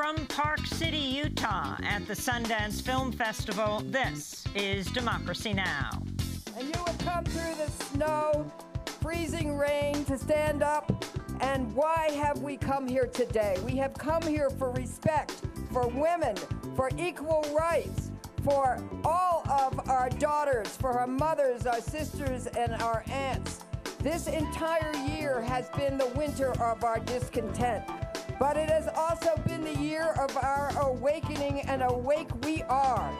From Park City, Utah, at the Sundance Film Festival, this is Democracy Now! And you have come through the snow, freezing rain to stand up. And why have we come here today? We have come here for respect, for women, for equal rights, for all of our daughters, for our mothers, our sisters, and our aunts. This entire year has been the winter of our discontent, but it has also been the year of our awakening, and awake we are.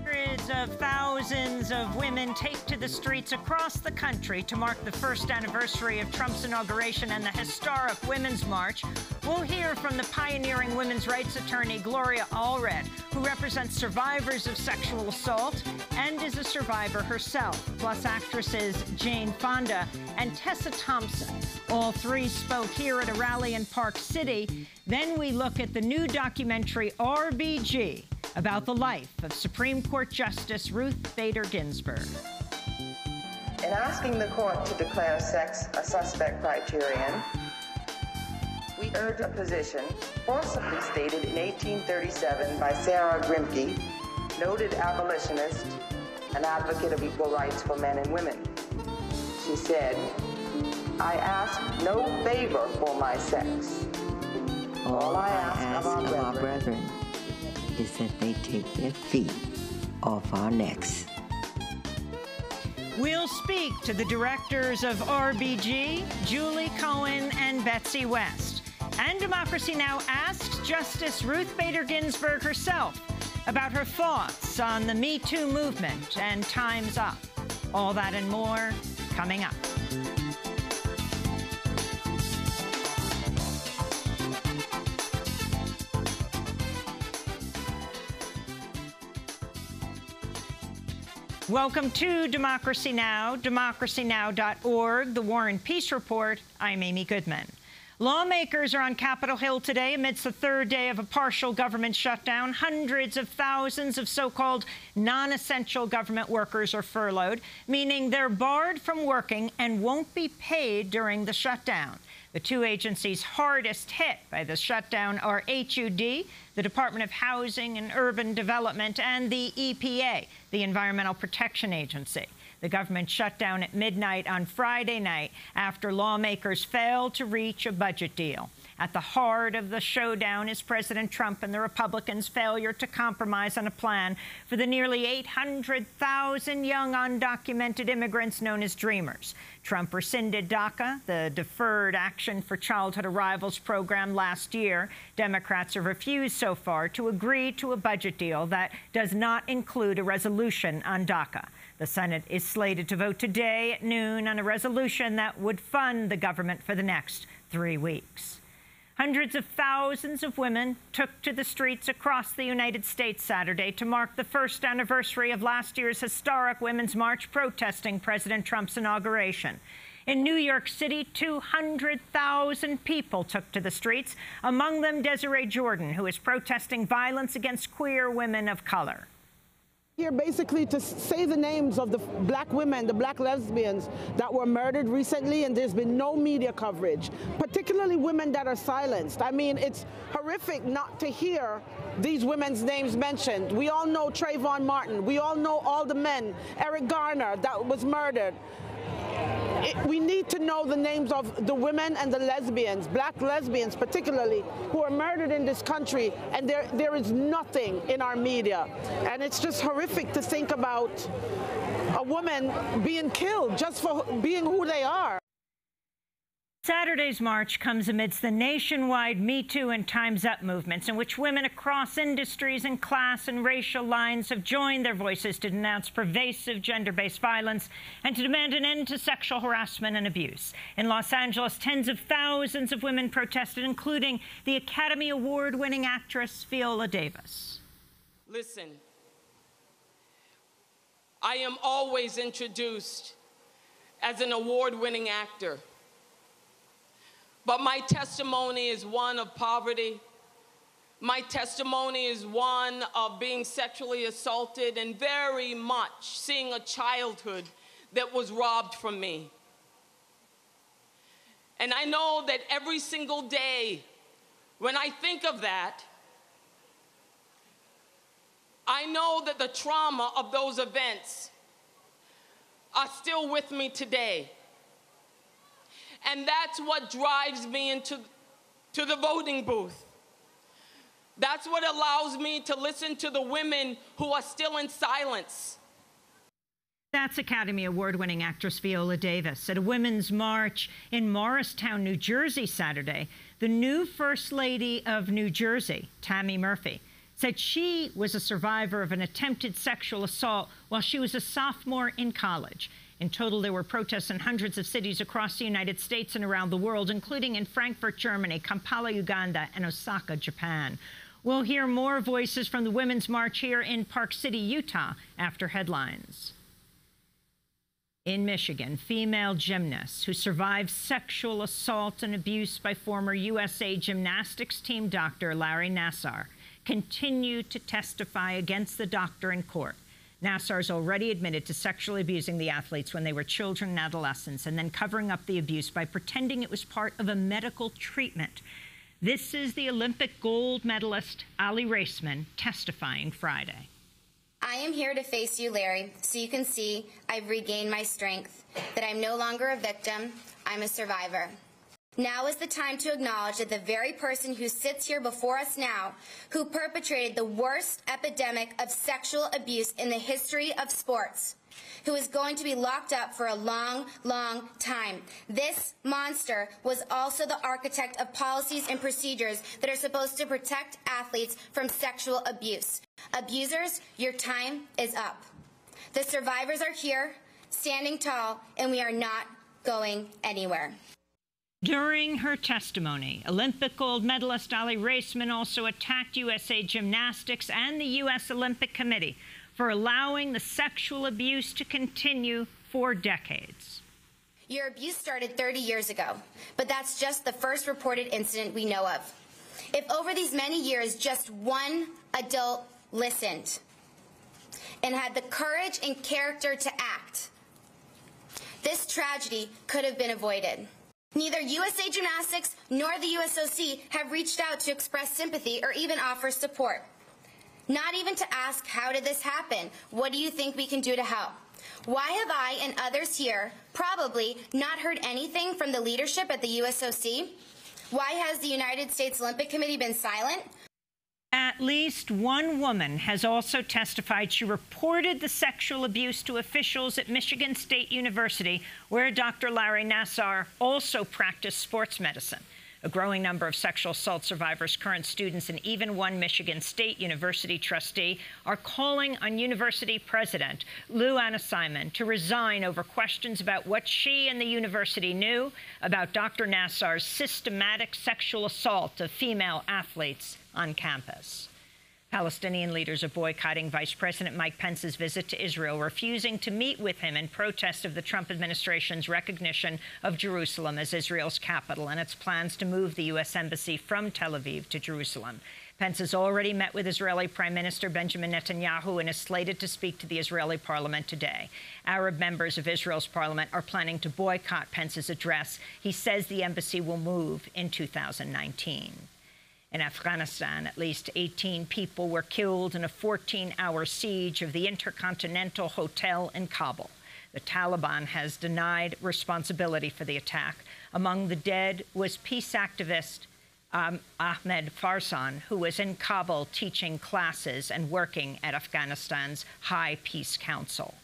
Hundreds of thousands of women take to the streets across the country to mark the first anniversary of Trump's inauguration and the historic Women's March. We'll hear from the pioneering women's rights attorney Gloria Allred, who represents survivors of sexual assault and is a survivor herself, plus actresses Jane Fonda and Tessa Thompson. All three spoke here at a rally in Park City. Then we look at the new documentary RBG, about the life of Supreme Court Justice Ruth Bader Ginsburg. In asking the court to declare sex a suspect criterion, we urge a position forcibly stated in 1837 by Sarah Grimke, noted abolitionist and advocate of equal rights for men and women. She said, "I ask no favor for my sex. All I ask of our brethren is that they take their feet off our necks." We'll speak to the directors of RBG, Julie Cohen and Betsy West. And Democracy Now! Asks Justice Ruth Bader Ginsburg herself about her thoughts on the Me Too movement and Time's Up. All that and more coming up. Welcome to Democracy Now!, democracynow.org, the War and Peace Report. I'm Amy Goodman. Lawmakers are on Capitol Hill today amidst the third day of a partial government shutdown. Hundreds of thousands of so-called non-essential government workers are furloughed, meaning they're barred from working and won't be paid during the shutdown. The two agencies hardest hit by the shutdown are HUD, the Department of Housing and Urban Development, and the EPA, the Environmental Protection Agency. The government shut down at midnight on Friday night after lawmakers failed to reach a budget deal. At the heart of the showdown is President Trump and the Republicans' failure to compromise on a plan for the nearly 800,000 young undocumented immigrants known as Dreamers. Trump rescinded DACA, the Deferred Action for Childhood Arrivals program, last year. Democrats have refused so far to agree to a budget deal that does not include a resolution on DACA. The Senate is slated to vote today at noon on a resolution that would fund the government for the next 3 weeks. Hundreds of thousands of women took to the streets across the United States Saturday to mark the first anniversary of last year's historic Women's March protesting President Trump's inauguration. In New York City, 200,000 people took to the streets, among them Desiree Jordan, who is protesting violence against queer women of color. Here basically to say the names of the black women, the black lesbians that were murdered recently, and there's been no media coverage, particularly women that are silenced. I mean, it's horrific not to hear these women's names mentioned. We all know Trayvon Martin. We all know all the men, Eric Garner, that was murdered. We need to know the names of the women and the lesbians, black lesbians particularly, who are murdered in this country, and there is nothing in our media. And it's just horrific to think about a woman being killed just for being who they are. Saturday's march comes amidst the nationwide Me Too and Time's Up movements, in which women across industries and class and racial lines have joined their voices to denounce pervasive gender-based violence and to demand an end to sexual harassment and abuse. In Los Angeles, tens of thousands of women protested, including the Academy Award-winning actress Viola Davis. Listen, I am always introduced as an award-winning actor. But my testimony is one of poverty. My testimony is one of being sexually assaulted and very much seeing a childhood that was robbed from me. And I know that every single day When I think of that, I know that the trauma of those events are still with me today. And that's what drives me into the voting booth. That's what allows me to listen to the women who are still in silence. That's Academy Award-winning actress Viola Davis. At a women's march in Morristown, New Jersey Saturday, the new First Lady of New Jersey, Tammy Murphy, said she was a survivor of an attempted sexual assault while she was a sophomore in college. In total, there were protests in hundreds of cities across the United States and around the world, including in Frankfurt, Germany, Kampala, Uganda, and Osaka, Japan. We'll hear more voices from the Women's March here in Park City, Utah, after headlines. In Michigan, female gymnasts who survived sexual assault and abuse by former USA gymnastics team doctor Larry Nassar continue to testify against the doctor in court. Nassar's already admitted to sexually abusing the athletes when they were children and adolescents and then covering up the abuse by pretending it was part of a medical treatment. This is the Olympic gold medalist Ali Raceman testifying Friday. I am here to face you, Larry, so you can see I've regained my strength, that I'm no longer a victim, I'm a survivor. Now is the time to acknowledge that the very person who sits here before us now, who perpetrated the worst epidemic of sexual abuse in the history of sports, who is going to be locked up for a long, long time. This monster was also the architect of policies and procedures that are supposed to protect athletes from sexual abuse. Abusers, your time is up. The survivors are here, standing tall, and we are not going anywhere. During her testimony, Olympic gold medalist Ali Raceman also attacked USA Gymnastics and the U.S. Olympic Committee for allowing the sexual abuse to continue for decades. Your abuse started 30 years ago, but that's just the first reported incident we know of. If over these many years just one adult listened and had the courage and character to act, this tragedy could have been avoided. Neither USA Gymnastics nor the USOC have reached out to express sympathy or even offer support. Not even to ask, how did this happen? What do you think we can do to help? Why have I and others here probably not heard anything from the leadership at the USOC? Why has the United States Olympic Committee been silent? At least one woman has also testified she reported the sexual abuse to officials at Michigan State University, where Dr. Larry Nassar also practiced sports medicine. A growing number of sexual assault survivors, current students, and even one Michigan State University trustee are calling on university president Lou Anna Simon to resign over questions about what she and the university knew about Dr. Nassar's systematic sexual assault of female athletes on campus. Palestinian leaders are boycotting Vice President Mike Pence's visit to Israel, refusing to meet with him in protest of the Trump administration's recognition of Jerusalem as Israel's capital and its plans to move the U.S. Embassy from Tel Aviv to Jerusalem. Pence has already met with Israeli Prime Minister Benjamin Netanyahu and is slated to speak to the Israeli parliament today. Arab members of Israel's parliament are planning to boycott Pence's address. He says the embassy will move in 2019. In Afghanistan, at least 18 people were killed in a 14-hour siege of the Intercontinental Hotel in Kabul. The Taliban has denied responsibility for the attack. Among the dead was peace activist Ahmed Farzan, who was in Kabul teaching classes and working at Afghanistan's High Peace Council.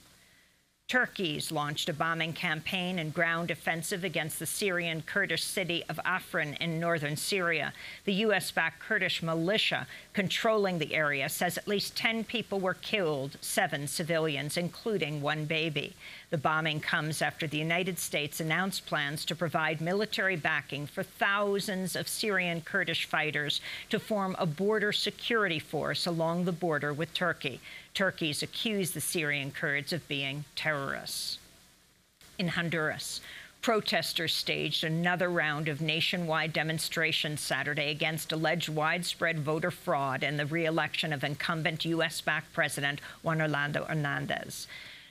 Turkey's launched a bombing campaign and ground offensive against the Syrian Kurdish city of Afrin in northern Syria. The U.S.-backed Kurdish militia controlling the area says at least 10 people were killed, 7 civilians, including 1 baby. The bombing comes after the United States announced plans to provide military backing for thousands of Syrian Kurdish fighters to form a border security force along the border with Turkey. Turkey's accused the Syrian Kurds of being terrorists. In Honduras, protesters staged another round of nationwide demonstrations Saturday against alleged widespread voter fraud and the re-election of incumbent U.S.-backed President Juan Orlando Hernández.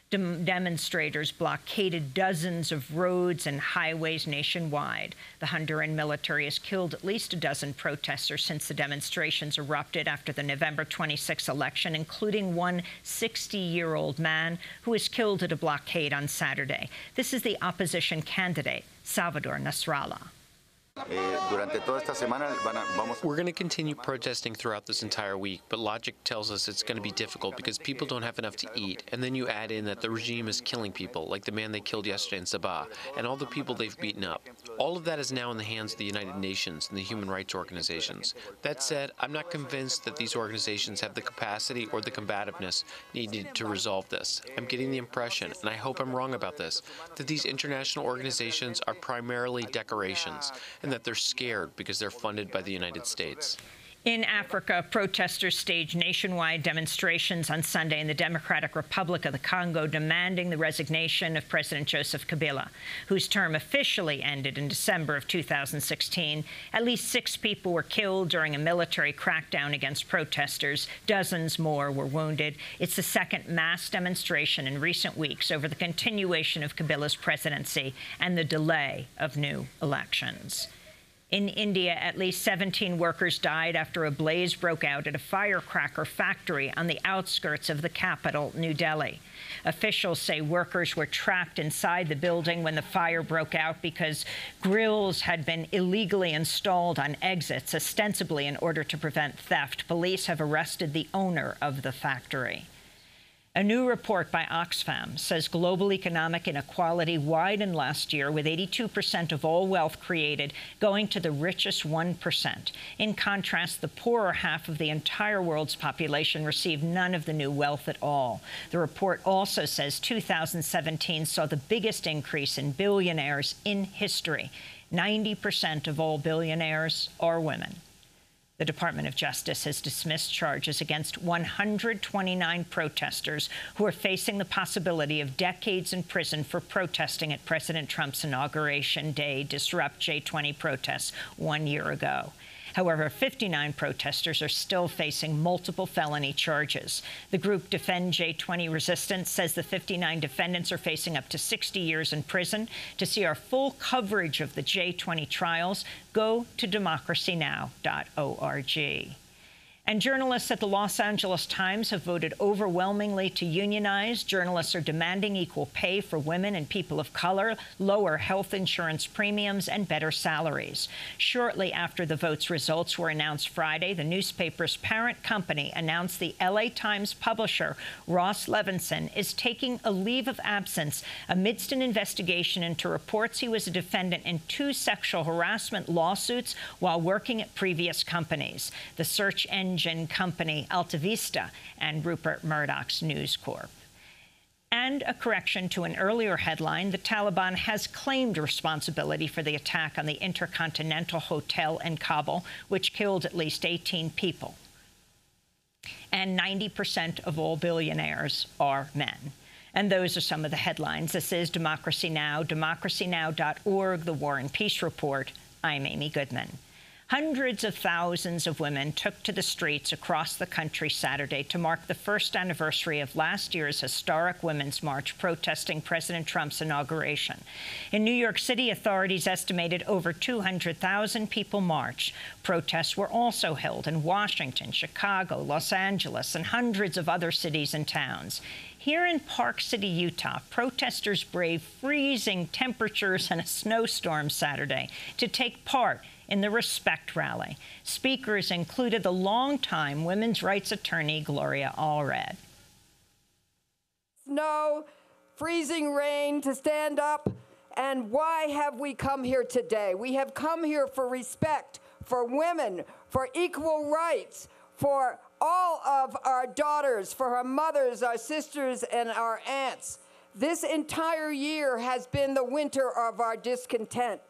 Demonstrators blockaded dozens of roads and highways nationwide. The Honduran military has killed at least a dozen protesters since the demonstrations erupted after the November 26 election, including one 60-year-old man who was killed at a blockade on Saturday. This is the opposition candidate, Salvador Nasralla. We're going to continue protesting throughout this entire week, but logic tells us it's going to be difficult because people don't have enough to eat. And then you add in that the regime is killing people, like the man they killed yesterday in Sabah, and all the people they've beaten up. All of that is now in the hands of the United Nations and the human rights organizations. That said, I'm not convinced that these organizations have the capacity or the combativeness needed to resolve this. I'm getting the impression, and I hope I'm wrong about this, that these international organizations are primarily decorations, and that they're scared because they're funded by the United States. In Africa, protesters staged nationwide demonstrations on Sunday in the Democratic Republic of the Congo demanding the resignation of President Joseph Kabila, whose term officially ended in December of 2016. At least 6 people were killed during a military crackdown against protesters. Dozens more were wounded. It's the second mass demonstration in recent weeks over the continuation of Kabila's presidency and the delay of new elections. In India, at least 17 workers died after a blaze broke out at a firecracker factory on the outskirts of the capital, New Delhi. Officials say workers were trapped inside the building when the fire broke out because grills had been illegally installed on exits, ostensibly in order to prevent theft. Police have arrested the owner of the factory. A new report by Oxfam says global economic inequality widened last year, with 82% of all wealth created going to the richest 1%. In contrast, the poorer half of the entire world's population received none of the new wealth at all. The report also says 2017 saw the biggest increase in billionaires in history. 90% of all billionaires are women. The Department of Justice has dismissed charges against 129 protesters who are facing the possibility of decades in prison for protesting at President Trump's Inauguration Day disrupt G20 protests 1 year ago. However, 59 protesters are still facing multiple felony charges. The group Defend G20 Resistance says the 59 defendants are facing up to 60 years in prison. To see our full coverage of the G20 trials, go to democracynow.org. And journalists at the Los Angeles Times have voted overwhelmingly to unionize. Journalists are demanding equal pay for women and people of color, lower health insurance premiums, and better salaries. Shortly after the vote's results were announced Friday, the newspaper's parent company announced the LA Times publisher, Ross Levinson, is taking a leave of absence amidst an investigation into reports he was a defendant in 2 sexual harassment lawsuits while working at previous companies, the search engine company Alta Vista and Rupert Murdoch's News Corp. And a correction to an earlier headline, the Taliban has claimed responsibility for the attack on the Intercontinental Hotel in Kabul, which killed at least 18 people. And 90% of all billionaires are men. And those are some of the headlines. This is Democracy Now!, democracynow.org, the War and Peace Report. I'm Amy Goodman. Hundreds of thousands of women took to the streets across the country Saturday to mark the first anniversary of last year's historic Women's March protesting President Trump's inauguration. In New York City, authorities estimated over 200,000 people marched. Protests were also held in Washington, Chicago, Los Angeles, and hundreds of other cities and towns. Here in Park City, Utah, protesters braved freezing temperatures and a snowstorm Saturday to take part in the Respect Rally. Speakers included the longtime women's rights attorney, Gloria Allred. Snow, freezing rain to stand up, and why have we come here today? We have come here for respect, for women, for equal rights, for all of our daughters, for our mothers, our sisters, and our aunts. This entire year has been the winter of our discontent.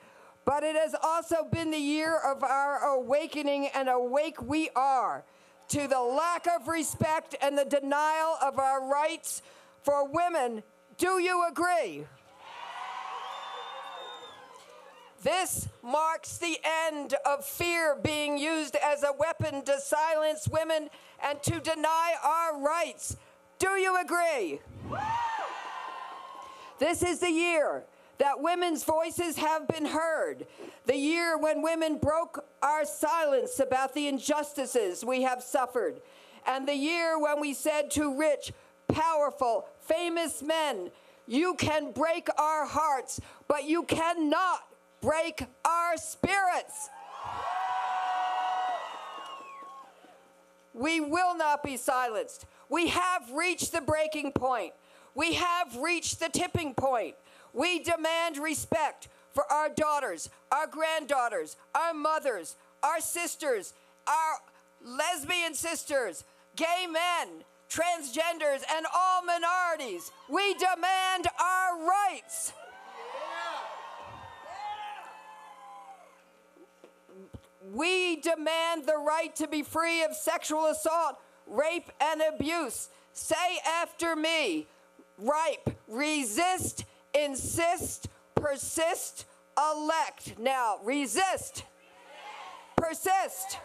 But it has also been the year of our awakening, and awake we are to the lack of respect and the denial of our rights for women. Do you agree? This marks the end of fear being used as a weapon to silence women and to deny our rights. Do you agree? This is the year that women's voices have been heard, the year when women broke our silence about the injustices we have suffered, and the year when we said to rich, powerful, famous men, you can break our hearts, but you cannot break our spirits. We will not be silenced. We have reached the breaking point. We have reached the tipping point. We demand respect for our daughters, our granddaughters, our mothers, our sisters, our lesbian sisters, gay men, transgenders, and all minorities. We demand our rights. We demand the right to be free of sexual assault, rape, and abuse. Say after me, RIPE, resist, insist, persist, elect. Now, resist, persist,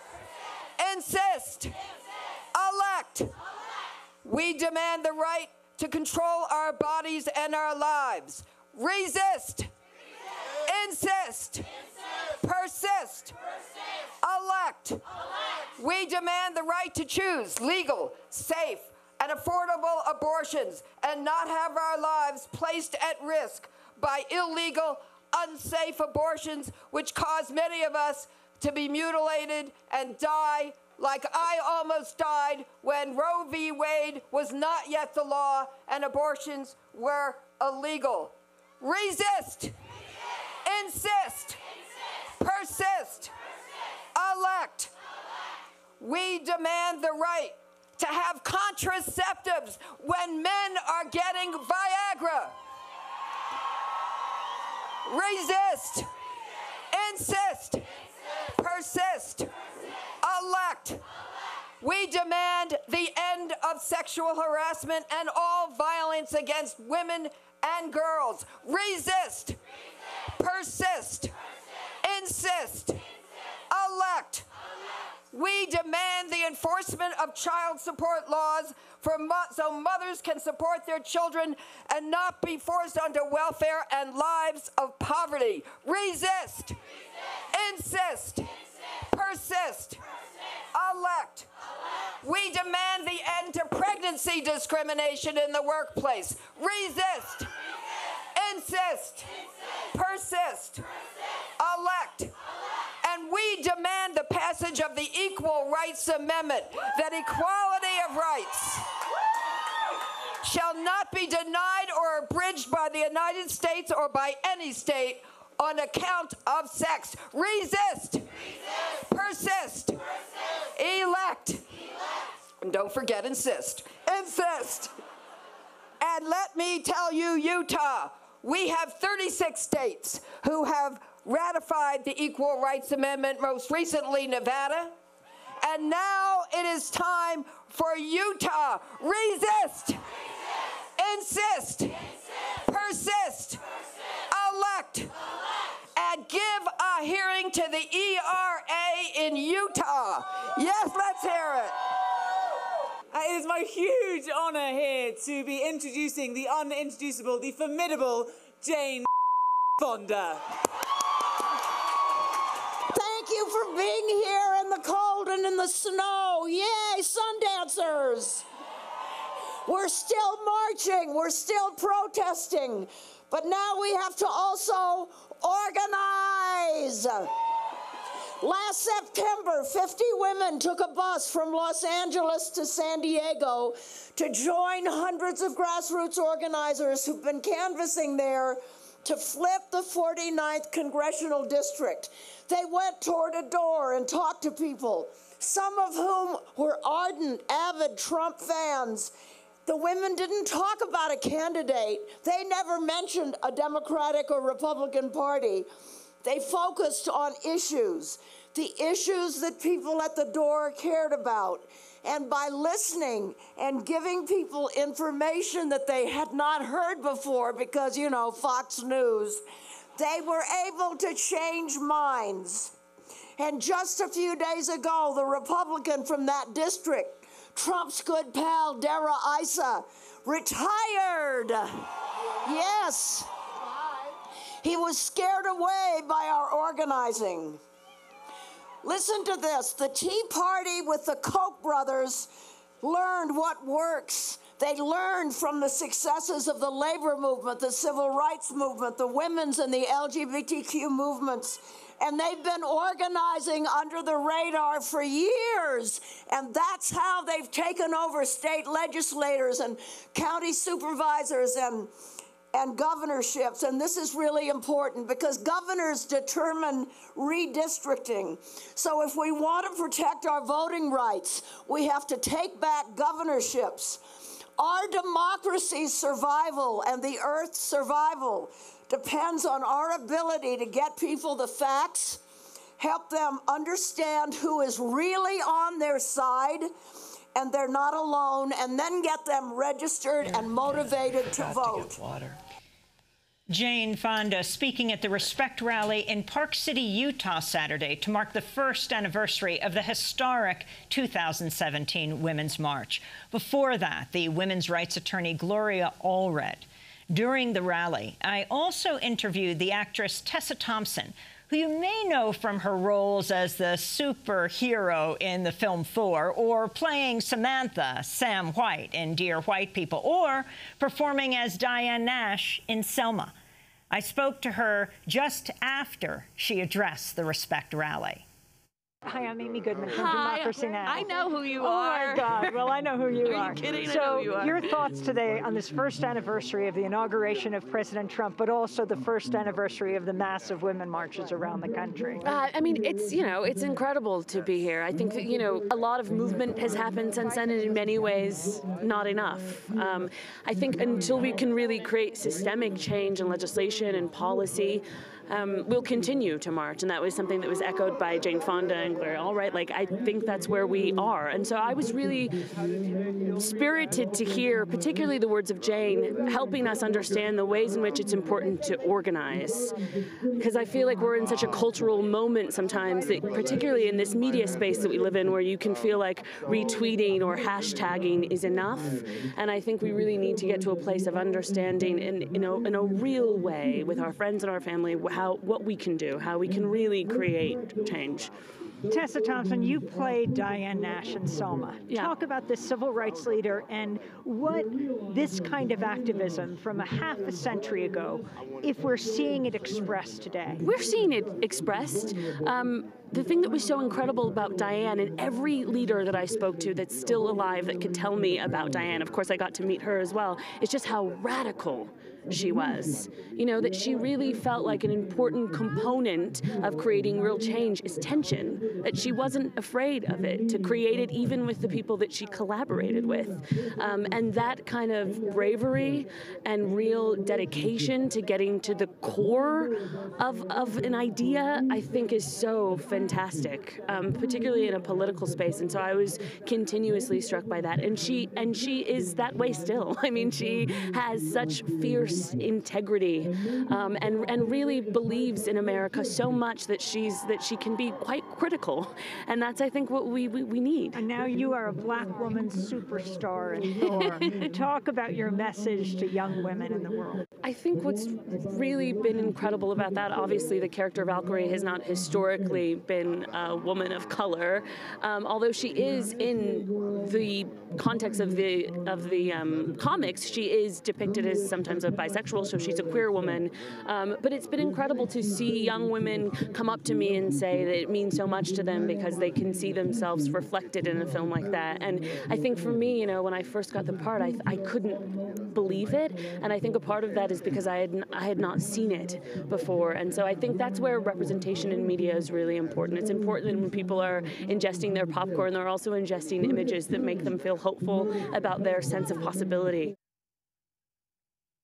insist, elect. We demand the right to control our bodies and our lives. Resist, insist, persist, elect. We demand the right to choose legal, safe, and affordable abortions and not have our lives placed at risk by illegal, unsafe abortions which cause many of us to be mutilated and die like I almost died when Roe v. Wade was not yet the law and abortions were illegal. Resist, insist, persist, elect. We demand the right to have contraceptives when men are getting Viagra. Resist, insist, persist, elect. We demand the end of sexual harassment and all violence against women and girls. Resist, persist, insist, elect. We demand the enforcement of child support laws so mothers can support their children and not be forced onto welfare and lives of poverty. Resist, insist, persist, elect. We demand the end to pregnancy discrimination in the workplace. Resist, insist, persist, elect. And we demand the passage of the Equal Rights Amendment, that equality of rights shall not be denied or abridged by the United States or by any state on account of sex. Resist, persist, elect. And don't forget, insist. Insist. And let me tell you, Utah, we have 36 states who have ratified the Equal Rights Amendment, most recently Nevada. And now it is time for Utah. Resist, insist, persist, elect, and give a hearing to the ERA in Utah. Yes, let's hear it. It is my huge honor here to be introducing the unintroducible, the formidable Jane Fonda. Thank you for being here in the cold and in the snow. Yay, Sundancers. We're still marching, we're still protesting, but now we have to also organize. Last September, 50 women took a bus from Los Angeles to San Diego to join hundreds of grassroots organizers who've been canvassing there to flip the 49th Congressional District. They went door to door and talked to people, some of whom were ardent, avid Trump fans. The women didn't talk about a candidate. They never mentioned a Democratic or Republican Party. They focused on issues, the issues that people at the door cared about. And by listening and giving people information that they had not heard before, because, you know, Fox News, they were able to change minds. And just a few days ago, the Republican from that district, Trump's good pal, Dara Issa, retired. Yes. He was scared away by our organizing. Listen to this. The Tea Party with the Koch brothers learned what works. They learned from the successes of the labor movement, the civil rights movement, the women's and the LGBTQ movements. And they've been organizing under the radar for years. And that's how they've taken over state legislators and county supervisors and governorships. And this is really important because governors determine redistricting. So if we want to protect our voting rights, we have to take back governorships. Our democracy's survival and the Earth's survival depends on our ability to get people the facts, help them understand who is really on their side, and they're not alone, and then get them registered and motivated to vote. Jane Fonda speaking at the Respect Rally in Park City, Utah Saturday to mark the first anniversary of the historic 2017 Women's March. Before that, the women's rights attorney Gloria Allred. During the rally, I also interviewed the actress Tessa Thompson, who you may know from her roles as the superhero in the film Thor, or playing Samantha, Sam White in Dear White People, or performing as Diane Nash in Selma. I spoke to her just after she addressed the Respect Rally. Hi, I'm Amy Goodman from Democracy Now! I know who you are. Oh, my God. Well, I know who you are. Are you kidding? So, I know who you are. Your thoughts today on this first anniversary of the inauguration of President Trump, but also the first anniversary of the massive women marches around the country. I mean, it's incredible to be here. I think that, a lot of movement has happened since then, and in many ways, not enough. I think until we can really create systemic change in legislation and policy, we'll continue to march, and that was something that was echoed by Jane Fonda and Gloria Allred. Like, I think that's where we are, and so I was really spirited to hear, particularly the words of Jane, helping us understand the ways in which it's important to organize, because I feel like we're in such a cultural moment sometimes, that particularly in this media space that we live in, where you can feel like retweeting or hashtagging is enough, and I think we really need to get to a place of understanding in a real way with our friends and our family what we can do, how we can really create change. Tessa Thompson, you played Diane Nash in Selma. Yeah. Talk about this civil rights leader and what this kind of activism from a half a century ago, if we're seeing it expressed today. We're seeing it expressed. The thing that was so incredible about Diane, and every leader that I spoke to that's still alive that could tell me about Diane, of course I got to meet her as well, is just how radical she was. That she really felt like an important component of creating real change is tension, that she wasn't afraid of it, to create it even with the people that she collaborated with. And that kind of bravery and real dedication to getting to the core of an idea, I think is so fantastic, particularly in a political space. And so I was continuously struck by that. And she is that way still. I mean, she has such fierce integrity, and really believes in America so much that she can be quite critical, and that's, I think, what we need. And now you are a Black woman superstar in Thor. Talk about your message to young women in the world. I think what's really been incredible about that, obviously the character Valkyrie has not historically been a woman of color, although she is in the context of the comics, she is depicted as sometimes a bisexual, so she's a queer woman. But it's been incredible to see young women come up to me and say that it means so much to them because they can see themselves reflected in a film like that. And I think for me, when I first got the part, I couldn't believe it. And I think a part of that is because I had not seen it before. And so I think that's where representation in media is really important. It's important when people are ingesting their popcorn, they're also ingesting images that make them feel hopeful about their sense of possibility.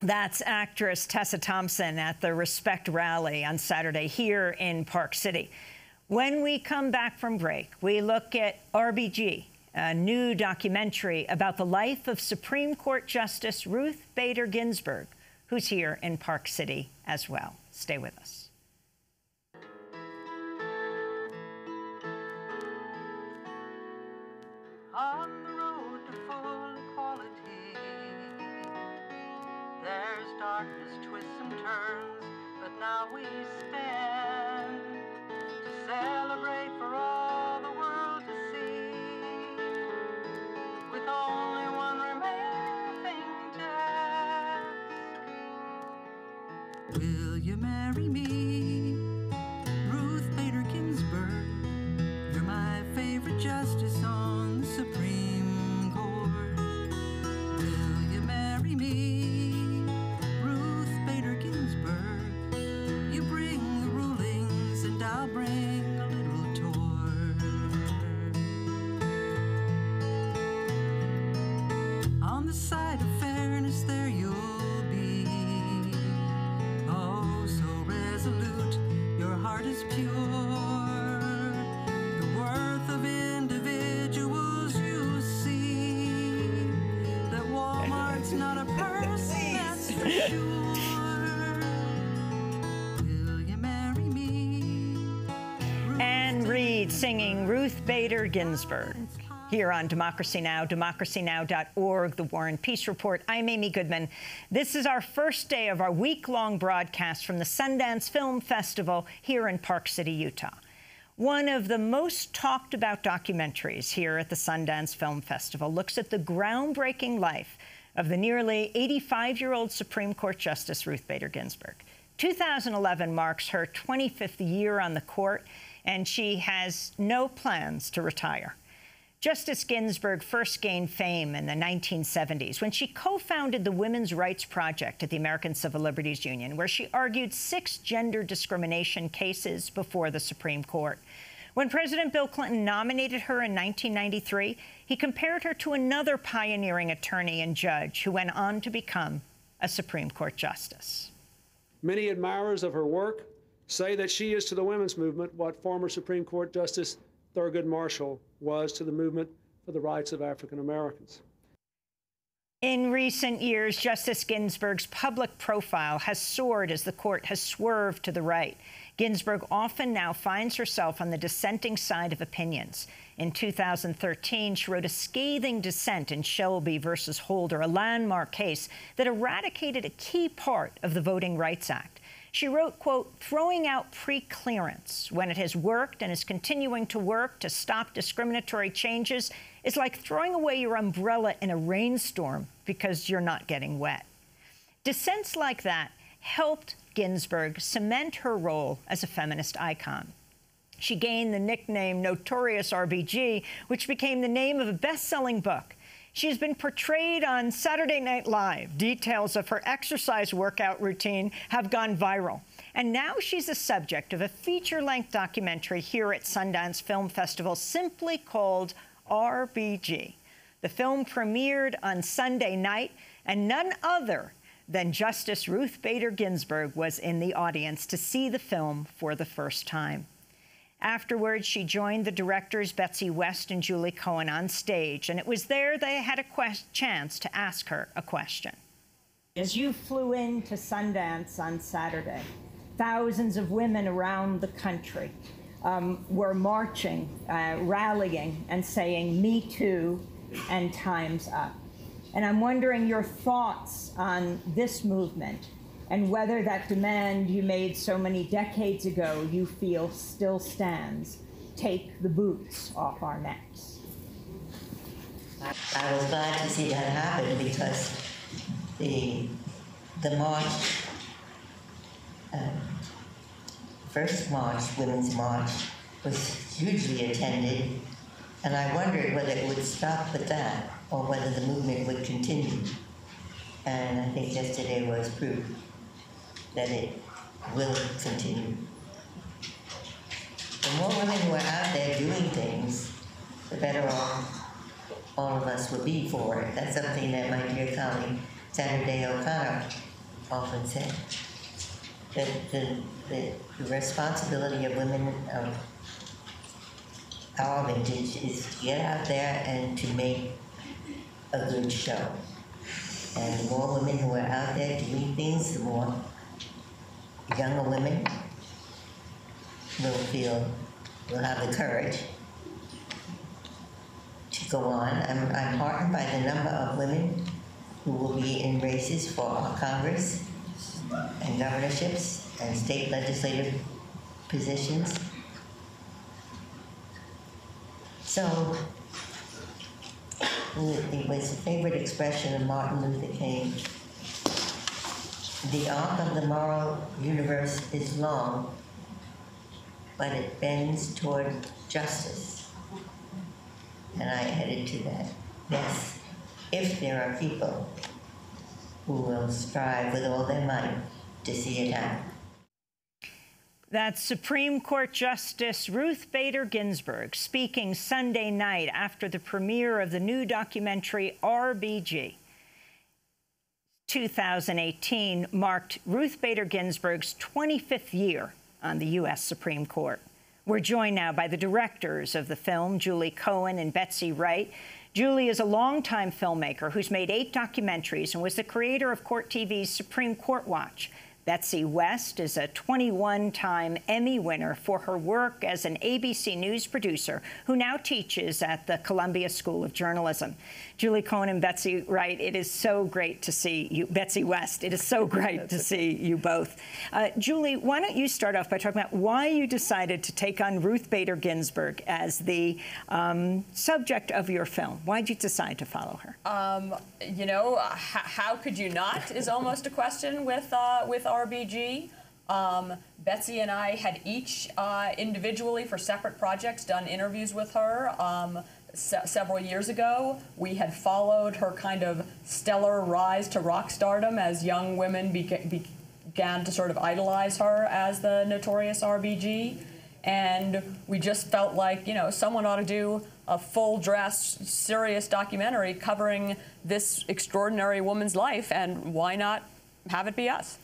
That's actress Tessa Thompson at the Respect Rally on Saturday here in Park City. When we come back from break, we look at RBG, a new documentary about the life of Supreme Court Justice Ruth Bader Ginsburg, who's here in Park City as well. Stay with us. On the road to full equality, there's as darkness twists and turns, but now we stand to celebrate for all the world to see, with only one remaining thing to ask. Will you marry me, Ruth Bader Ginsburg? You're my favorite justice on the Supreme Court. Will you marry me, Ruth Bader Ginsburg? You bring the rulings and I'll bring a little toward. On the side of fairness there you'll be, oh so resolute, your heart is pure. The worth of individuals you see, that Walmart's not a person, that's for sure. Will you marry me? Anne Reid singing Ruth Bader Ginsburg here on Democracy Now!, democracynow.org, The War and Peace Report. I'm Amy Goodman. This is our first day of our week-long broadcast from the Sundance Film Festival here in Park City, Utah. One of the most talked about documentaries here at the Sundance Film Festival looks at the groundbreaking life of the nearly 85-year-old Supreme Court Justice Ruth Bader Ginsburg. 2011 marks her 25th year on the court, and she has no plans to retire. Justice Ginsburg first gained fame in the 1970s when she co-founded the Women's Rights Project at the American Civil Liberties Union, where she argued 6 gender discrimination cases before the Supreme Court. When President Bill Clinton nominated her in 1993, he compared her to another pioneering attorney and judge who went on to become a Supreme Court justice. Many admirers of her work say that she is to the women's movement what former Supreme Court Justice Thurgood Marshall was to the movement for the rights of African Americans. In recent years, Justice Ginsburg's public profile has soared as the court has swerved to the right. Ginsburg often now finds herself on the dissenting side of opinions. In 2013, she wrote a scathing dissent in Shelby versus Holder, a landmark case that eradicated a key part of the Voting Rights Act. She wrote, quote, "Throwing out pre-clearance when it has worked and is continuing to work to stop discriminatory changes is like throwing away your umbrella in a rainstorm because you're not getting wet." Dissents like that helped Ginsburg cement her role as a feminist icon. She gained the nickname Notorious RBG, which became the name of a best-selling book. She has been portrayed on Saturday Night Live. Details of her exercise workout routine have gone viral. And now she's the subject of a feature-length documentary here at Sundance Film Festival simply called RBG. The film premiered on Sunday night, and none other than Justice Ruth Bader Ginsburg was in the audience to see the film for the first time. Afterwards, she joined the directors Betsy West and Julie Cohen on stage, and it was there they had a chance to ask her a question. As you flew into Sundance on Saturday, thousands of women around the country were marching, rallying, and saying, "Me too," and "Time's up." And I'm wondering your thoughts on this movement and whether that demand you made so many decades ago you feel still stands. Take the boots off our necks. I was glad to see that happen because the march, first march, Women's March, was hugely attended, and I wondered whether it would stop with that or whether the movement would continue. And I think yesterday was proof that it will continue. The more women who are out there doing things, the better off all of us will be for it. That's something that my dear colleague Sandra Day O'Connor often said. That the responsibility of women of our vintage is to get out there and to make a good show. And the more women who are out there doing things, the more younger women will have the courage to go on. I'm heartened by the number of women who will be in races for our Congress and governorships and state legislative positions. So it was a favorite expression of Martin Luther King. The arc of the moral universe is long, but it bends toward justice. And I added to that, yes, if there are people who will strive with all their might to see it happen. That's Supreme Court Justice Ruth Bader Ginsburg speaking Sunday night after the premiere of the new documentary RBG. 2018 marked Ruth Bader Ginsburg's 25th year on the U.S. Supreme Court. We're joined now by the directors of the film, Julie Cohen and Betsy Wright. Julie is a longtime filmmaker who's made 8 documentaries and was the creator of Court TV's Supreme Court Watch. Betsy West is a 21-time Emmy winner for her work as an ABC News producer who now teaches at the Columbia School of Journalism. Julie Cohen and Betsy Wright, it is so great to see you. Betsy West, it is so great to see you both. Julie, why don't you start off by talking about why you decided to take on Ruth Bader Ginsburg as the subject of your film? Why did you decide to follow her? You know, how could you not is almost a question with RBG. Betsy and I had each individually for separate projects done interviews with her several years ago. We had followed her kind of stellar rise to rock stardom as young women began to sort of idolize her as the notorious RBG. And we just felt like, you know, someone ought to do a full-dress, serious documentary covering this extraordinary woman's life, and why not have it be us?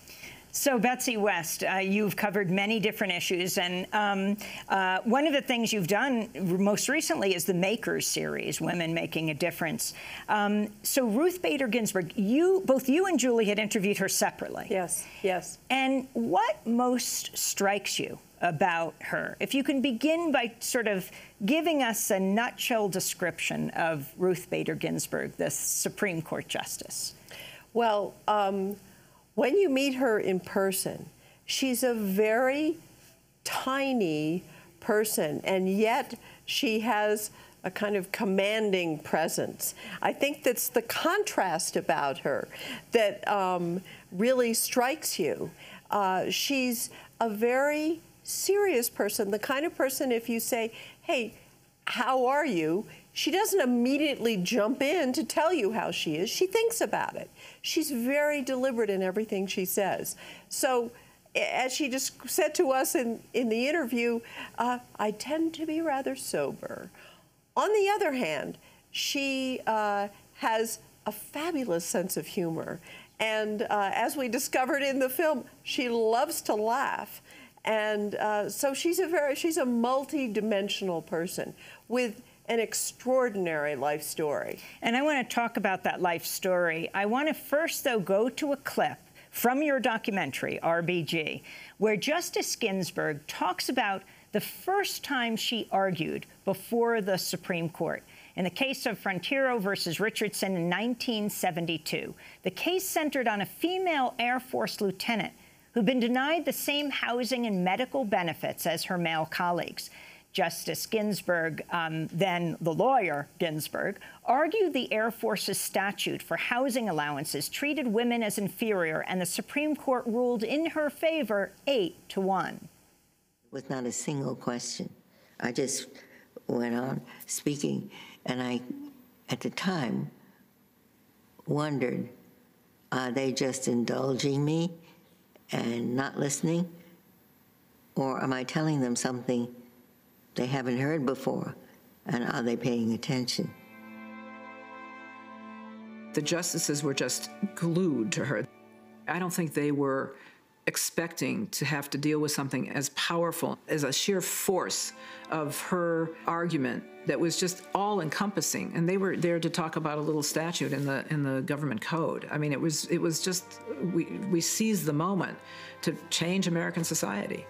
So, Betsy West, you've covered many different issues, and one of the things you've done most recently is the Makers series, Women Making a Difference. So, Ruth Bader Ginsburg, both you and Julie had interviewed her separately. Yes, yes. And what most strikes you about her? If you can begin by sort of giving us a nutshell description of Ruth Bader Ginsburg, the Supreme Court Justice. Well, when you meet her in person, she's a very tiny person, and yet she has a kind of commanding presence. I think that's the contrast about her that really strikes you. She's a very serious person, the kind of person if you say, hey, how are you? She doesn't immediately jump in to tell you how she is. She thinks about it. She's very deliberate in everything she says. So as she just said to us in the interview, I tend to be rather sober. On the other hand, she has a fabulous sense of humor. And as we discovered in the film, she loves to laugh. And so she's a multi-dimensional person with an extraordinary life story. And I want to talk about that life story. I want to first, though, go to a clip from your documentary, RBG, where Justice Ginsburg talks about the first time she argued before the Supreme Court. In the case of Frontiero versus Richardson in 1972, the case centered on a female Air Force lieutenant who'd been denied the same housing and medical benefits as her male colleagues. Justice Ginsburg, then the lawyer Ginsburg, argued the Air Force's statute for housing allowances treated women as inferior, and the Supreme Court ruled in her favor 8-1. With not a single question. I just went on speaking, and I, at the time, wondered, are they just indulging me and not listening? Or am I telling them something they haven't heard before, and are they paying attention? The justices were just glued to her. I don't think they were expecting to have to deal with something as powerful as a sheer force of her argument that was just all-encompassing. And they were there to talk about a little statute in the government code. I mean, it was just, we seized the moment to change American society.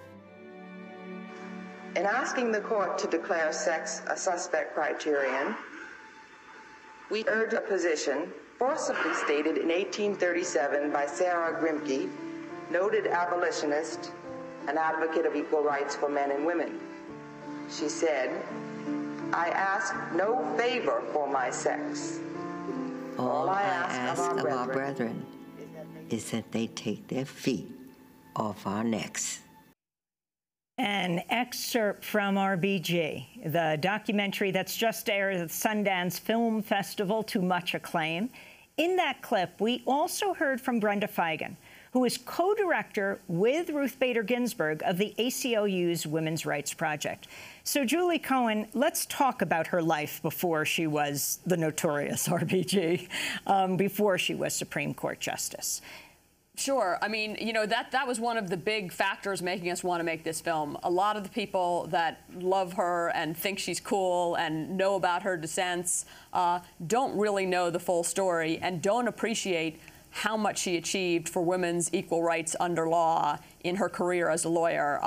In asking the court to declare sex a suspect criterion, We urge a position forcibly stated in 1837 by Sarah Grimke, noted abolitionist and advocate of equal rights for men and women. She said, "I ask no favor for my sex. All I ask of our brethren is that they take their feet off our necks." An excerpt from RBG, the documentary that's just aired at the Sundance Film Festival to much acclaim. In that clip, we also heard from Brenda Feigen, who is co-director with Ruth Bader Ginsburg of the ACLU's Women's Rights Project. So, Julie Cohen, let's talk about her life before she was the notorious RBG, before she was Supreme Court Justice. Sure. I mean, you know, that was one of the big factors making us want to make this film. A lot of the people that love her and think she's cool and know about her dissents don't really know the full story and don't appreciate how much she achieved for women's equal rights under law in her career as a lawyer,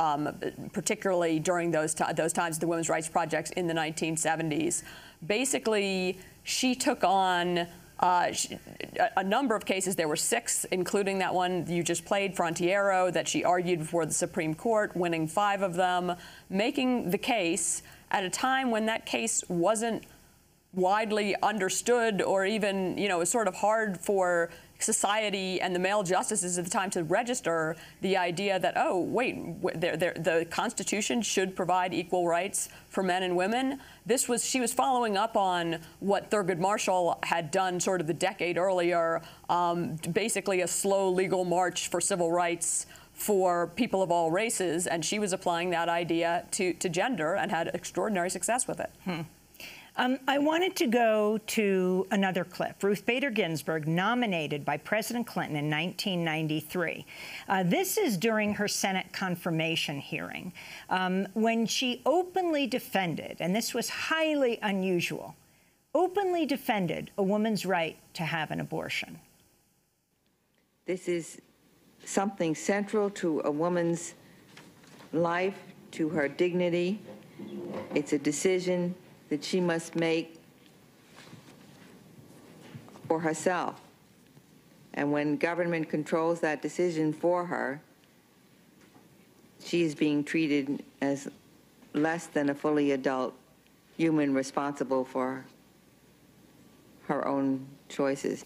particularly during those times, the Women's Rights Projects in the 1970s. Basically, she took on a number of cases. There were 6, including that one you just played, Frontiero, that she argued before the Supreme Court, winning 5 of them, making the case at a time when that case wasn't widely understood or even, you know, it was sort of hard for society and the male justices at the time to register the idea that, oh, wait, the Constitution should provide equal rights for men and women. She was following up on what Thurgood Marshall had done sort of the decade earlier, basically a slow legal march for civil rights for people of all races, and she was applying that idea to gender and had extraordinary success with it. I wanted to go to another clip. Ruth Bader Ginsburg, nominated by President Clinton in 1993. This is during her Senate confirmation hearing, when she openly defended, and this was highly unusual, openly defended a woman's right to have an abortion. This is something central to a woman's life, to her dignity. It's a decision that she must make for herself. And when government controls that decision for her, she is being treated as less than a fully adult human responsible for her own choices.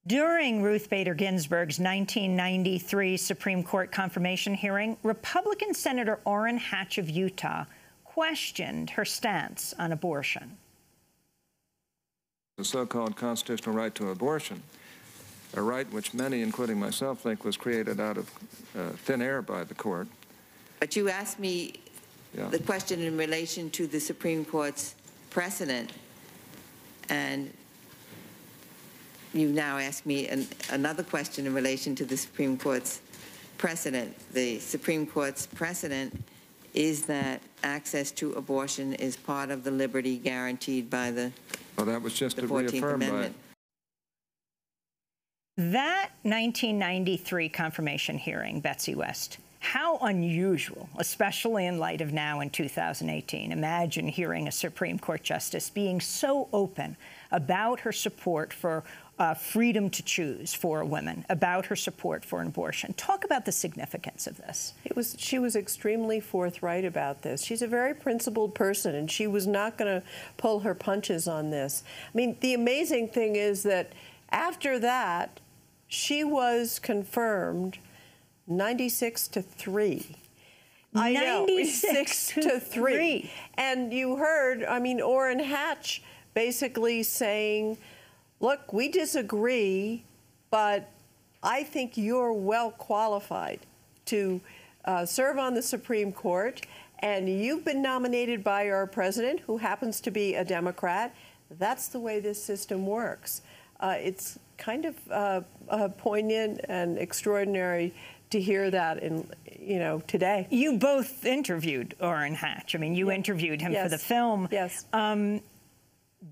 During Ruth Bader Ginsburg's 1993 Supreme Court confirmation hearing, Republican Senator Orrin Hatch of Utah questioned her stance on abortion. The so-called constitutional right to abortion, a right which many, including myself, think was created out of thin air by the court. But you asked me the question in relation to the Supreme Court's precedent, and you now ask me another question in relation to the Supreme Court's precedent. The Supreme Court's precedent is that access to abortion is part of the liberty guaranteed by the 14th Amendment. That 1993 confirmation hearing, Betsy West, how unusual, especially in light of now in 2018. Imagine hearing a Supreme Court justice being so open about her support for freedom to choose for women, about her support for an abortion. Talk about the significance of this. She was extremely forthright about this. She's a very principled person, and she was not going to pull her punches on this. I mean, the amazing thing is that after that, she was confirmed 96-3. I know, 96-3. And you heard, I mean, Orrin Hatch basically saying, look, we disagree, but I think you're well qualified to serve on the Supreme Court, and you've been nominated by our president, who happens to be a Democrat. That's the way this system works. It's kind of poignant and extraordinary to hear that today. You both interviewed Orrin Hatch. I mean, you interviewed him for the film. Yes.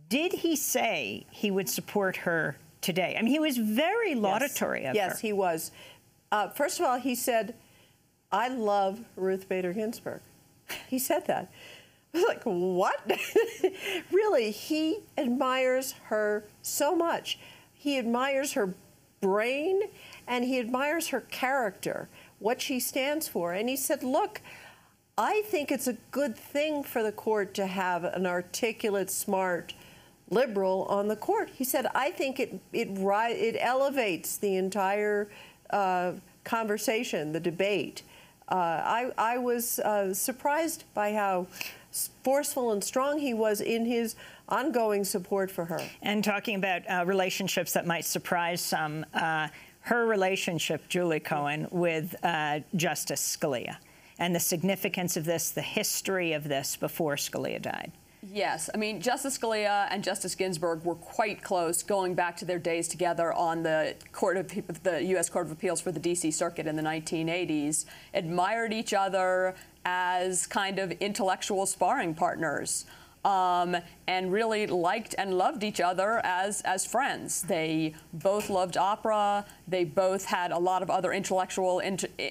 Did he say he would support her today? I mean, he was very laudatory of her. Yes, he was. First of all, he said, I love Ruth Bader Ginsburg. He said that. I was like, what? Really? really, he admires her so much. He admires her brain, and he admires her character, what she stands for. And he said, look, I think it's a good thing for the court to have an articulate, smart liberal on the court. He said, I think it elevates the entire conversation, the debate. I was surprised by how forceful and strong he was in his ongoing support for her. And talking about relationships that might surprise some, her relationship, Julie Cohen, with Justice Scalia, and the significance of this, the history of this before Scalia died. Yes, I mean, Justice Scalia and Justice Ginsburg were quite close, going back to their days together on the U.S. Court of Appeals for the D.C. Circuit in the 1980s, admired each other as kind of intellectual sparring partners, and really liked and loved each other as friends. They both loved opera. They both had a lot of other intellectual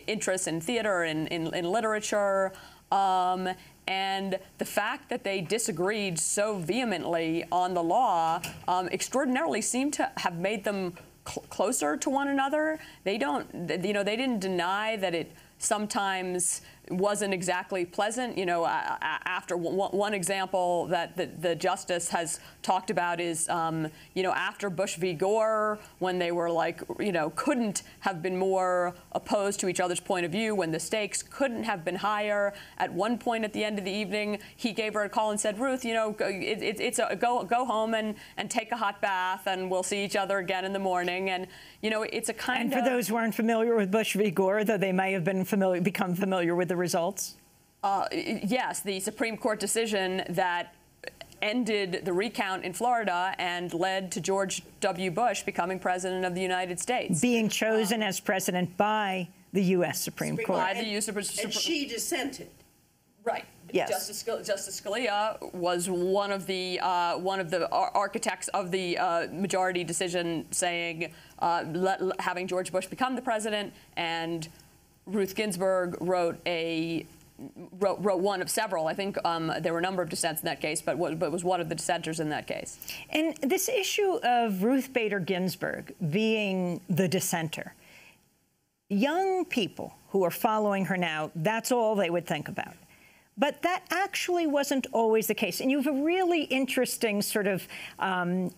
interests in theater and in literature. And the fact that they disagreed so vehemently on the law extraordinarily seemed to have made them closer to one another. They didn't deny that it sometimes wasn't exactly pleasant. You know, after one example that the justice has talked about is, you know, after Bush v. Gore, when they were like, you know, couldn't have been more opposed to each other's point of view, when the stakes couldn't have been higher. At one point at the end of the evening, he gave her a call and said, Ruth, you know, go home and take a hot bath, and we'll see each other again in the morning. And, you know, it's a kind of... And for those who aren't familiar with Bush v. Gore, though they may have become familiar with the results? Yes, the Supreme Court decision that ended the recount in Florida and led to George W. Bush becoming president of the United States. Being chosen as president by the U.S. Supreme Court. By the U.S. Supreme Court. And she dissented. Right. Yes. Justice Scalia was one of the architects of the majority decision, saying having George Bush become the president, and Ruth Ginsburg wrote one of several. I think there were a number of dissents in that case, but was one of the dissenters in that case. And this issue of Ruth Bader Ginsburg being the dissenter, young people who are following her now, that's all they would think about. But that actually wasn't always the case. And you have a really interesting sort of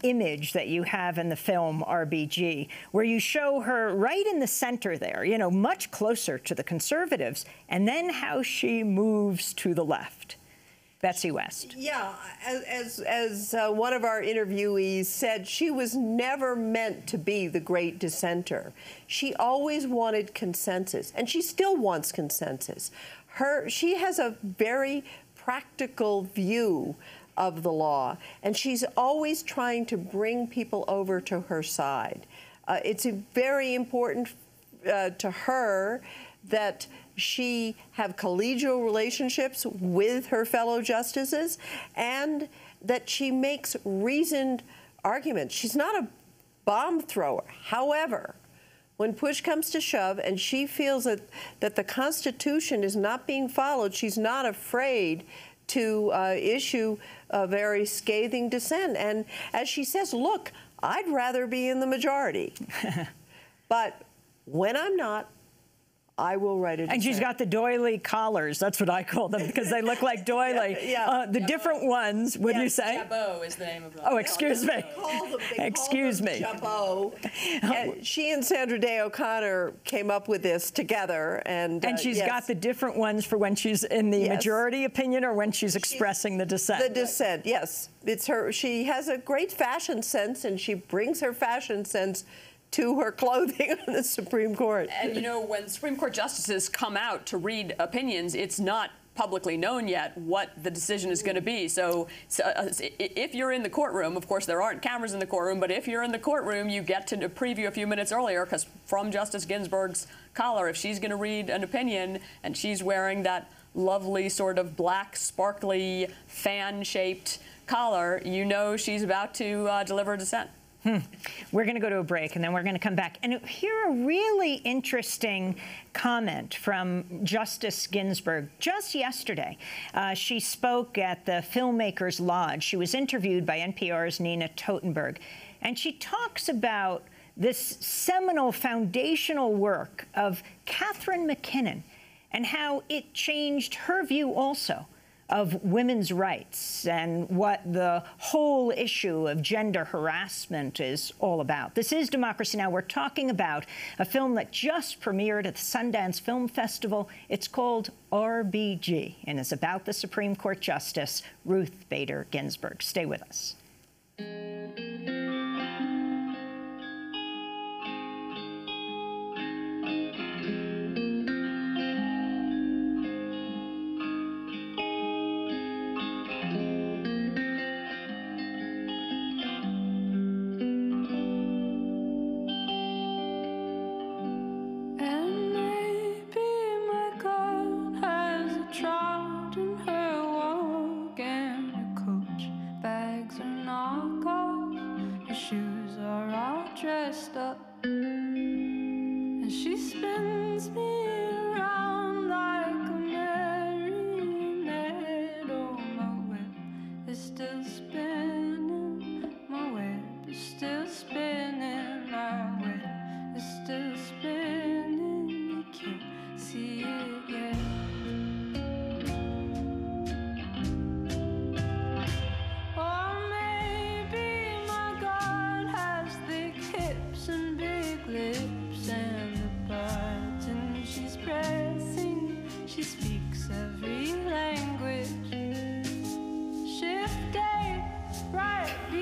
image that you have in the film RBG, where you show her right in the center there, you know, much closer to the conservatives, and then how she moves to the left. Betsy West. Yeah, as one of our interviewees said, she was never meant to be the great dissenter. She always wanted consensus, and she still wants consensus. She has a very practical view of the law, and she's always trying to bring people over to her side. It's very important to her that she have collegial relationships with her fellow justices, and that she makes reasoned arguments. She's not a bomb thrower. However, when push comes to shove and she feels that the Constitution is not being followed, she's not afraid to issue a very scathing dissent. And as she says, look, I'd rather be in the majority. But when I'm not, I will write it. And she's got the doily collars. That's what I call them, because they look like doily. The different ones. What do you say? Jabot is the name of them. Oh, excuse me. Excuse me. Jabot. And she and Sandra Day O'Connor came up with this together, and she's got the different ones for when she's in the majority opinion or when she's expressing the dissent. The dissent, yes. It's her. She has a great fashion sense, and she brings her fashion sense to her clothing on the Supreme Court. And, you know, when Supreme Court justices come out to read opinions, it's not publicly known yet what the decision is going to be. So if you're in the courtroom, of course, there aren't cameras in the courtroom, but if you're in the courtroom, you get to preview a few minutes earlier, because from Justice Ginsburg's collar, if she's going to read an opinion and she's wearing that lovely sort of black, sparkly, fan-shaped collar, you know she's about to deliver a dissent. We're going to go to a break, and then we're going to come back and hear a really interesting comment from Justice Ginsburg just yesterday. She spoke at the Filmmakers Lodge. She was interviewed by NPR's Nina Totenberg, and she talks about this seminal foundational work of Catherine McKinnon and how it changed her view also of women's rights and what the whole issue of gender harassment is all about. This is Democracy Now! We're talking about a film that just premiered at the Sundance Film Festival. It's called RBG and is about the Supreme Court Justice Ruth Bader Ginsburg. Stay with us.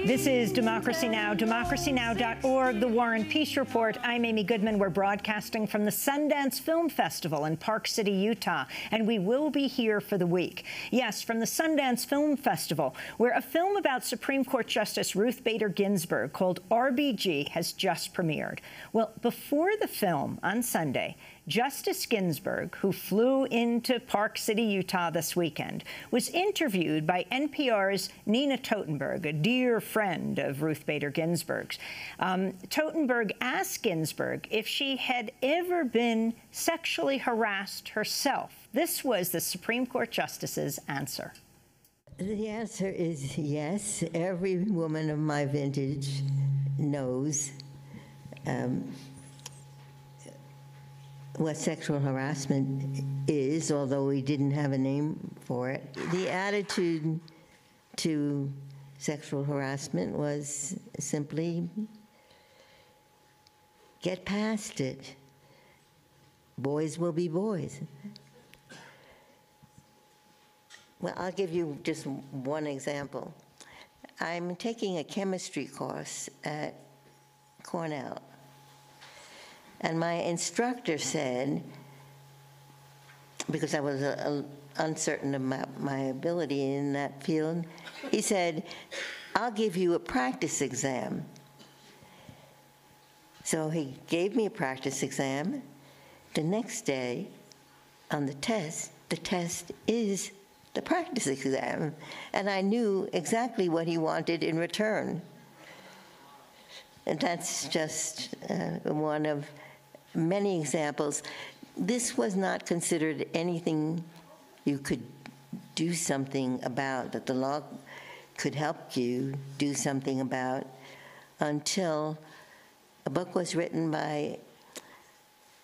This is Democracy Now!, democracynow.org, The War and Peace Report. I'm Amy Goodman. We're broadcasting from the Sundance Film Festival in Park City, Utah, and we will be here for the week. Yes, from the Sundance Film Festival, where a film about Supreme Court Justice Ruth Bader Ginsburg called RBG has just premiered. Well, before the film on Sunday, Justice Ginsburg, who flew into Park City, Utah this weekend, was interviewed by NPR's Nina Totenberg, a dear friend of Ruth Bader Ginsburg's. Totenberg asked Ginsburg if she had ever been sexually harassed herself. This was the Supreme Court Justice's answer. The answer is yes. Every woman of my vintage knows what sexual harassment is, although we didn't have a name for it. The attitude to sexual harassment was simply get past it. Boys will be boys. Well, I'll give you just one example. I'm taking a chemistry course at Cornell. And my instructor said, because I was uncertain about my ability in that field, he said, I'll give you a practice exam. So he gave me a practice exam. The next day, on the test is the practice exam. And I knew exactly what he wanted in return. And that's just one of many examples. This was not considered anything you could do something about, that the law could help you do something about, until a book was written by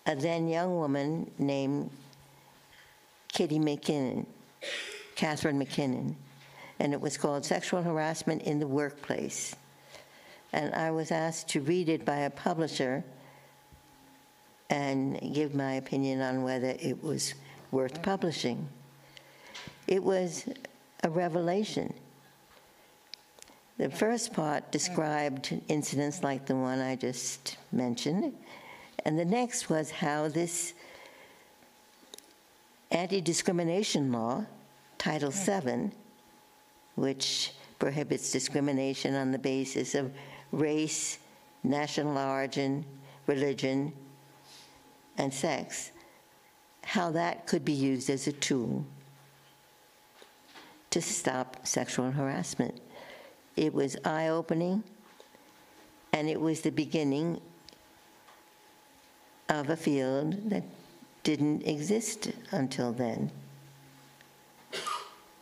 a then young woman named Catherine McKinnon, and it was called Sexual Harassment in the Workplace. And I was asked to read it by a publisher and give my opinion on whether it was worth publishing. It was a revelation. The first part described incidents like the one I just mentioned, and the next was how this anti-discrimination law, Title VII, which prohibits discrimination on the basis of race, national origin, religion, and sex, how that could be used as a tool to stop sexual harassment. It was eye-opening. And it was the beginning of a field that didn't exist until then.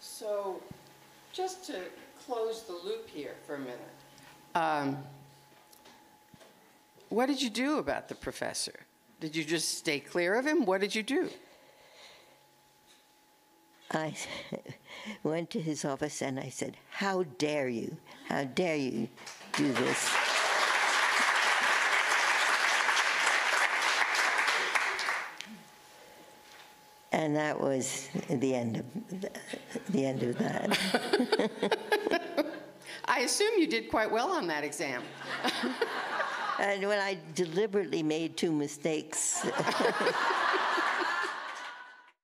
So, just to close the loop here for a minute, what did you do about the professor? Did you just stay clear of him? What did you do? I went to his office and I said, "How dare you? How dare you do this?" And that was the end of that. I assume you did quite well on that exam. And when I deliberately made 2 mistakes.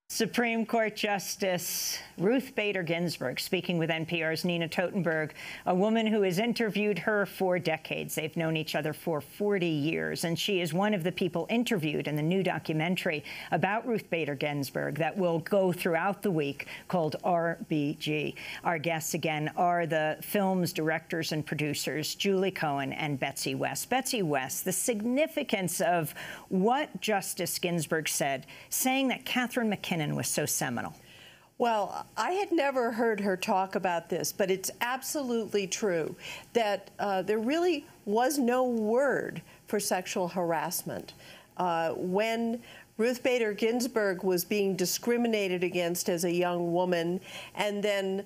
Supreme Court Justice Ruth Bader Ginsburg speaking with NPR's Nina Totenberg, a woman who has interviewed her for decades. They've known each other for 40 years, and she is one of the people interviewed in the new documentary about Ruth Bader Ginsburg that will go throughout the week called RBG. Our guests, again, are the film's directors and producers, Julie Cohen and Betsy West. Betsy West, the significance of what Justice Ginsburg said, saying that Catherine McKinnon was so seminal. Well, I had never heard her talk about this, but it's absolutely true that there really was no word for sexual harassment. When Ruth Bader Ginsburg was being discriminated against as a young woman, and then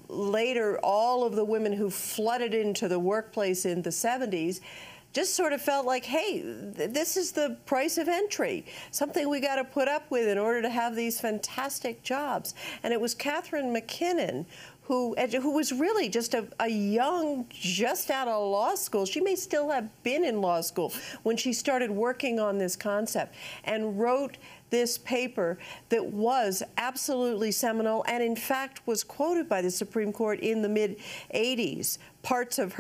later all of the women who flooded into the workplace in the 70s just sort of felt like, hey, this is the price of entry, something we got to put up with in order to have these fantastic jobs. And it was Catherine McKinnon who was really just a young, just out of law school. She may still have been in law school when she started working on this concept and wrote this paper that was absolutely seminal and, in fact, was quoted by the Supreme Court in the mid-'80s, parts of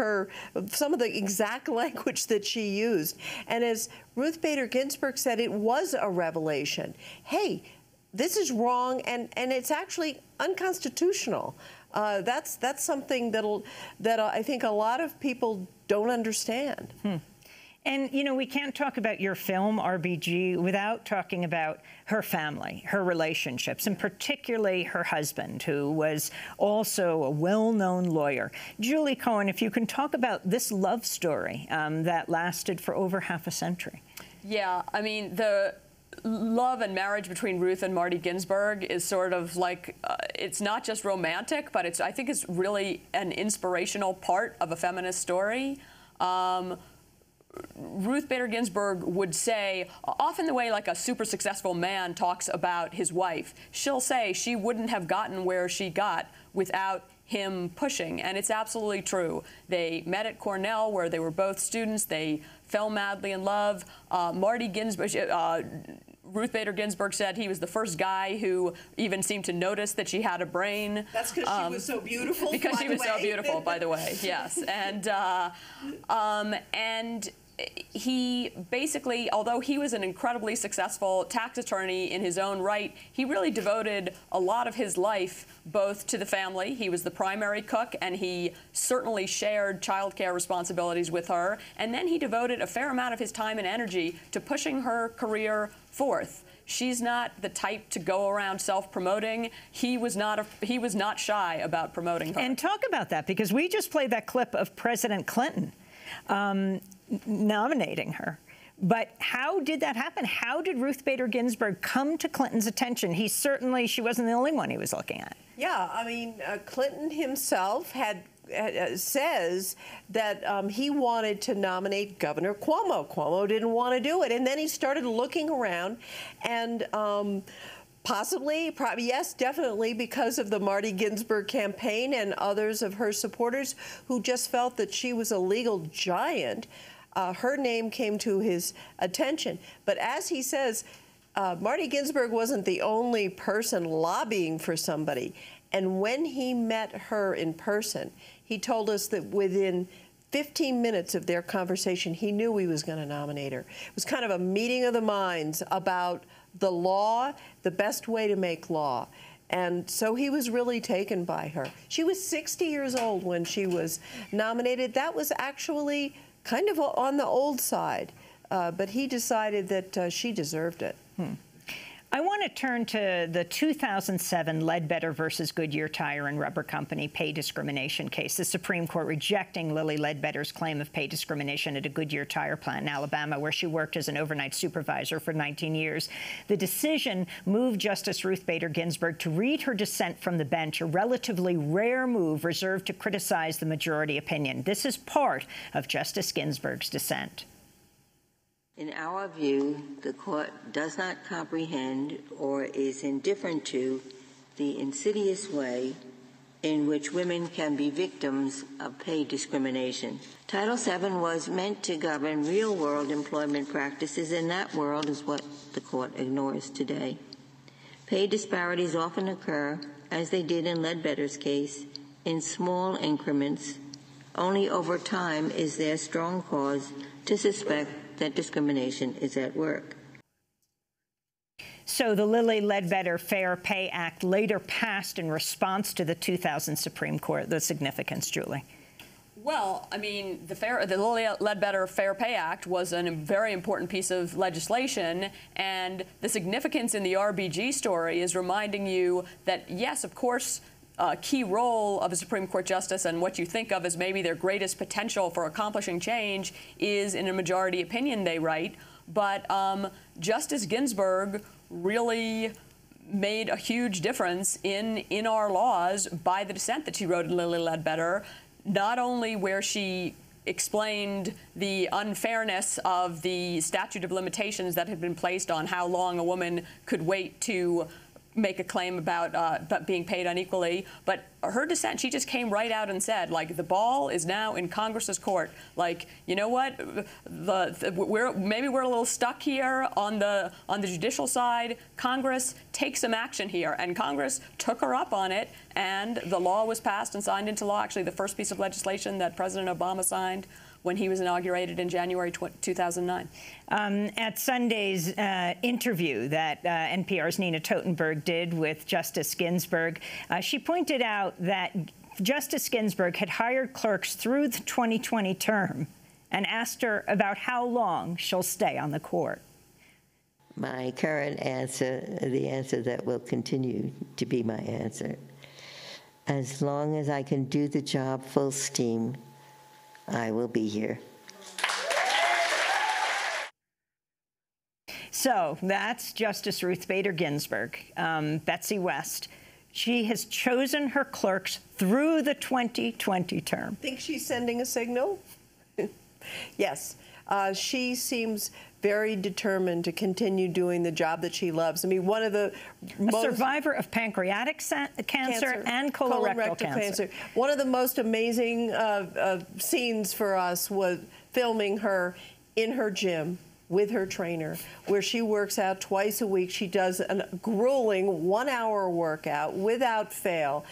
some of the exact language that she used. And as Ruth Bader Ginsburg said, it was a revelation. Hey, this is wrong, and it's actually unconstitutional. That's something that I think a lot of people don't understand. And, you know, we can't talk about your film, RBG, without talking about her family, her relationships, and particularly her husband, who was also a well-known lawyer. Julie Cohen, if you can talk about this love story that lasted for over half a century. Yeah, I mean, the love and marriage between Ruth and Marty Ginsburg is sort of like, it's not just romantic, but I think it's really an inspirational part of a feminist story. Ruth Bader Ginsburg would say, often the way like a super successful man talks about his wife, she'll say she wouldn't have gotten where she got without him pushing, and it's absolutely true. They met at Cornell, where they were both students. They fell madly in love. Marty Ginsburg, Ruth Bader Ginsburg said he was the first guy who even seemed to notice that she had a brain. That's because she was so beautiful. Because she was so beautiful, by the way. Yes, and he basically, although he was an incredibly successful tax attorney in his own right, he really devoted a lot of his life both to the family. He was the primary cook, and he certainly shared childcare responsibilities with her. And then he devoted a fair amount of his time and energy to pushing her career forth. She's not the type to go around self-promoting. He was not shy about promoting her. And talk about that, because we just played that clip of President Clinton nominating her. But how did that happen? How did Ruth Bader Ginsburg come to Clinton's attention? She wasn't the only one he was looking at. Yeah, I mean, Clinton himself says that he wanted to nominate Governor Cuomo. Cuomo didn't want to do it. And then he started looking around, and yes, definitely because of the Marty Ginsburg campaign and others of her supporters who just felt that she was a legal giant, her name came to his attention. But as he says, Marty Ginsburg wasn't the only person lobbying for somebody. And when he met her in person, he told us that within 15 minutes of their conversation, he knew he was going to nominate her. It was kind of a meeting of the minds about the law, the best way to make law. And so he was really taken by her. She was 60 years old when she was nominated. That was actually kind of on the old side, but he decided that she deserved it. I want to turn to the 2007 Ledbetter versus Goodyear Tire and Rubber Company pay discrimination case. The Supreme Court rejecting Lilly Ledbetter's claim of pay discrimination at a Goodyear tire plant in Alabama, where she worked as an overnight supervisor for 19 years. The decision moved Justice Ruth Bader Ginsburg to read her dissent from the bench, a relatively rare move reserved to criticize the majority opinion. This is part of Justice Ginsburg's dissent. In our view, the court does not comprehend or is indifferent to the insidious way in which women can be victims of pay discrimination. Title VII was meant to govern real-world employment practices, and that world is what the court ignores today. Pay disparities often occur, as they did in Ledbetter's case, in small increments. Only over time is there strong cause to suspect that discrimination is at work. So the Lilly Ledbetter Fair Pay Act later passed in response to the 2000 Supreme Court. The significance, Julie? Well, I mean, the Lilly Ledbetter Fair Pay Act was a very important piece of legislation, and the significance in the RBG story is reminding you that, yes, of course, a key role of a Supreme Court justice and what you think of as maybe their greatest potential for accomplishing change is in a majority opinion they write. But Justice Ginsburg really made a huge difference in our laws by the dissent that she wrote in Lilly Ledbetter, not only where she explained the unfairness of the statute of limitations that had been placed on how long a woman could wait to make a claim about being paid unequally, but her dissent, she just came right out and said, like, the ball is now in Congress's court. Like, you know what? Maybe we're a little stuck here on the judicial side. Congress, take some action here, and Congress took her up on it, and the law was passed and signed into law. Actually, the first piece of legislation that President Obama signed when he was inaugurated in January 2009. At Sunday's interview that NPR's Nina Totenberg did with Justice Ginsburg, she pointed out that Justice Ginsburg had hired clerks through the 2020 term and asked her about how long she'll stay on the court. My current answer, the answer that will continue to be my answer, as long as I can do the job full steam, I will be here. So that's Justice Ruth Bader Ginsburg. Betsy West, she has chosen her clerks through the 2020 term. Think she's sending a signal? Yes. She seems very determined to continue doing the job that she loves. I mean, one of the most... A survivor of pancreatic cancer and colorectal cancer. One of the most amazing scenes for us was filming her in her gym with her trainer, where she works out twice a week. She does a grueling 1-hour workout without fail.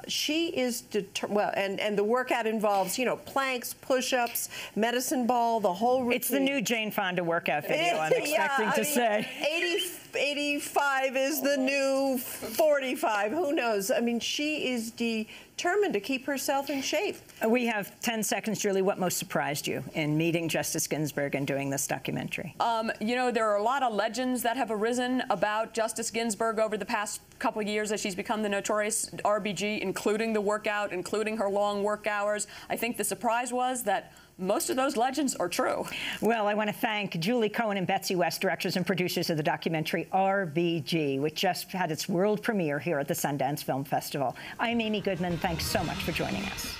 She is well, and the workout involves, you know, planks, push-ups, medicine ball, the whole routine. It's the new Jane Fonda workout video, I'm expecting to say. 85 is the new 45. Who knows? I mean, she is determined to keep herself in shape. We have 10 seconds, Julie. What most surprised you in meeting Justice Ginsburg and doing this documentary? You know, there are a lot of legends that have arisen about Justice Ginsburg over the past couple of years as she's become the notorious RBG, including the workout, including her long work hours. I think the surprise was that most of those legends are true. Well, I want to thank Julie Cohen and Betsy West, directors and producers of the documentary RBG, which just had its world premiere here at the Sundance Film Festival. I'm Amy Goodman. Thanks so much for joining us.